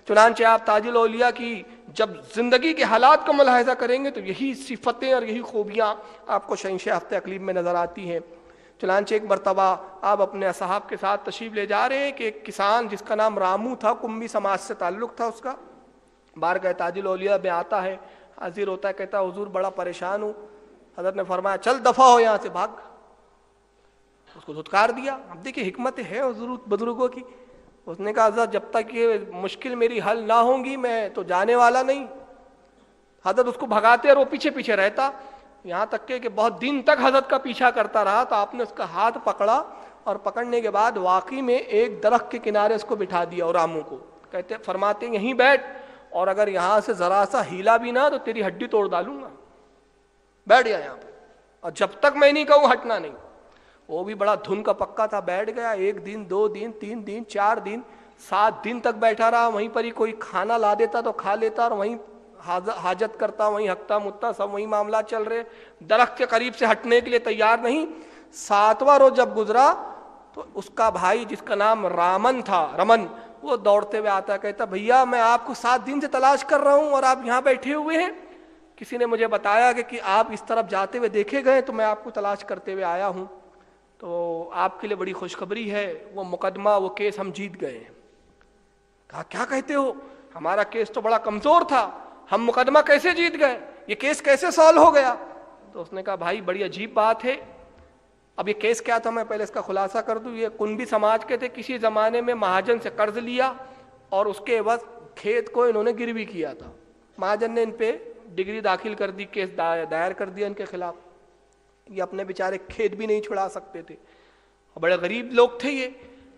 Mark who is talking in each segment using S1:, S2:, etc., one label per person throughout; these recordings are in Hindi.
S1: चुनांचे आप ताजुल औलिया की जब जिंदगी के हालात को मुलाहिजा करेंगे तो यही सिफतें और यही खूबियाँ आपको शहंशाह हफ्ते अकलीम में नज़र आती हैं। चुनांचे एक मरतबा आप अपने असहाब के साथ तशरीफ़ ले जा रहे हैं कि एक किसान जिसका नाम रामू था, कुंभी समाज से ताल्लुक़ था उसका, बारगाह ताजुल औलिया में आता है, हाजिर होता है, कहता है हुजूर बड़ा परेशान हूँ। हज़रत ने फरमाया चल दफ़ा हो यहाँ से, भाग। उसको धुतकार दिया। अब देखिए हिकमत है हुजूर बुजुर्गों की। उसने कहा हज़रत जब तक ये मुश्किल मेरी हल ना होंगी मैं तो जाने वाला नहीं। हज़रत उसको भगाते और वो पीछे पीछे रहता, यहाँ तक के कि बहुत दिन तक हज़रत का पीछा करता रहा। तो आपने उसका हाथ पकड़ा और पकड़ने के बाद वाकई में एक दरख्त के किनारे उसको बिठा दिया और रामू को कहते फरमाते यहीं बैठ, और अगर यहाँ से ज़रा सा हीला भी ना तो तेरी हड्डी तोड़ डालूंगा। बैठ गया यहाँ पे, और जब तक मैं नहीं कहूँ हटना नहीं। वो भी बड़ा धुन का पक्का था, बैठ गया। 1 दिन 2 दिन 3 दिन 4 दिन 7 दिन तक बैठा रहा। वहीं पर ही कोई खाना ला देता तो खा लेता, और वहीं हाजत करता, वहीं हकता मुत्ता, सब वहीं मामला चल रहे। दरख्त के करीब से हटने के लिए तैयार नहीं। 7वां रोज जब गुजरा तो उसका भाई जिसका नाम रमन था, वो दौड़ते हुए आता, कहता भैया मैं आपको 7 दिन से तलाश कर रहा हूं और आप यहाँ बैठे हुए हैं। किसी ने मुझे बताया कि आप इस तरफ जाते हुए देखे गए तो मैं आपको तलाश करते हुए आया हूँ। तो आपके लिए बड़ी खुशखबरी है, वो मुकदमा वो केस हम जीत गए। कहा क्या कहते हो, हमारा केस तो बड़ा कमजोर था, हम मुकदमा कैसे जीत गए, ये केस कैसे सॉल्व हो गया। तो उसने कहा भाई बड़ी अजीब बात है। अब ये केस क्या था मैं पहले इसका खुलासा कर दूं। ये कुंभी समाज के थे, किसी जमाने में महाजन से कर्ज लिया और उसके बस खेत को इन्होंने गिरवी किया था। महाजन ने इन पे डिग्री दाखिल कर दी, केस दायर कर दिया इनके खिलाफ। ये अपने बेचारे खेत भी नहीं छुड़ा सकते थे, बड़े गरीब लोग थे ये।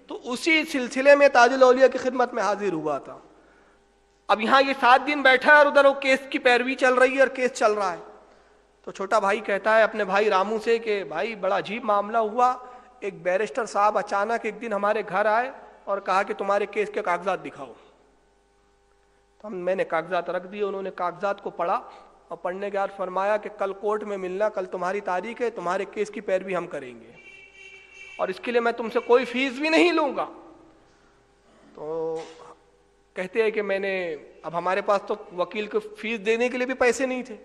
S1: तो उसी सिलसिले में ताजुल औलिया की खिदमत में हाजिर हुआ था। अब यहाँ ये 7 दिन बैठा है और उधर वो केस की पैरवी चल रही है और केस चल रहा है। तो छोटा भाई कहता है अपने भाई रामू से कि भाई बड़ा अजीब मामला हुआ। एक बैरिस्टर साहब अचानक एक दिन हमारे घर आए और कहा कि तुम्हारे केस के कागजात दिखाओ। तो मैंने कागजात रख दिए, उन्होंने कागजात को पढ़ा और पढ़ने के बाद फरमाया कि कल कोर्ट में मिलना, कल तुम्हारी तारीख है, तुम्हारे केस की पैरवी हम करेंगे और इसके लिए मैं तुमसे कोई फीस भी नहीं लूंगा। तो कहते हैं कि मैंने, अब हमारे पास तो वकील को फीस देने के लिए भी पैसे नहीं थे,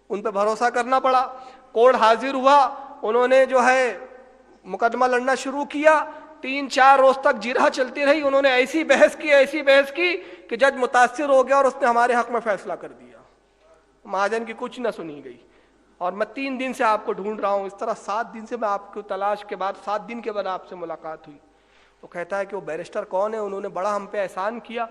S1: उन पर भरोसा करना पड़ा। कोर्ट हाजिर हुआ, उन्होंने जो है मुकदमा लड़ना शुरू किया। 3-4 रोज तक जिरह चलती रही। उन्होंने ऐसी बहस की कि जज मुतासिर हो गया और उसने हमारे हक में फैसला कर दिया। महाजन की कुछ न सुनी गई और मैं 3 दिन से आपको ढूंढ रहा हूं। इस तरह 7 दिन से मैं आपको तलाश के बाद 7 दिन के बाद आपसे मुलाकात हुई। तो कहता है कि वो बैरिस्टर कौन है, उन्होंने बड़ा हम पे एहसान किया।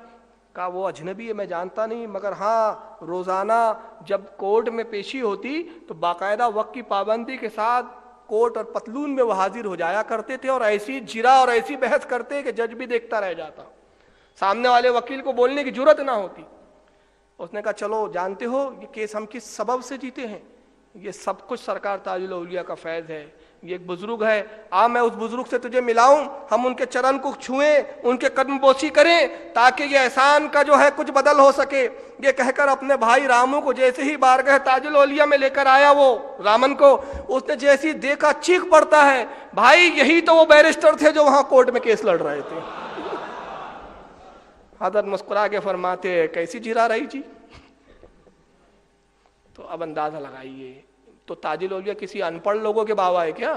S1: कहा वो अजनबी है, मैं जानता नहीं, मगर हाँ रोज़ाना जब कोर्ट में पेशी होती तो बाकायदा वक्त की पाबंदी के साथ कोर्ट और पतलून में वो हाजिर हो जाया करते थे और ऐसी जिरा और ऐसी बहस करते कि जज भी देखता रह जाता, सामने वाले वकील को बोलने की जुर्रत ना होती। उसने कहा चलो जानते हो ये केस हम किस सबब से जीते हैं, ये सब कुछ सरकार ताजुल औलिया का फैज़ है। ये एक बुजुर्ग है, आ मैं उस बुजुर्ग से तुझे मिलाऊं, हम उनके चरण को छुएं, उनके कदम बोसी करें ताकि ये एहसान का जो है कुछ बदल हो सके। ये कहकर अपने भाई रामू को जैसे ही बारगाह ताजुल औलिया में लेकर आया वो रामन को, उसने जैसी देखा चीख पड़ता है भाई यही तो वो बैरिस्टर थे जो वहां कोर्ट में केस लड़ रहे थे। हज़रत मुस्कुरा के फरमाते कैसी जिरा रही जी। तो अब अंदाजा लगाइए, तो ताजुल औलिया किसी अनपढ़ लोगों के बाबा है क्या?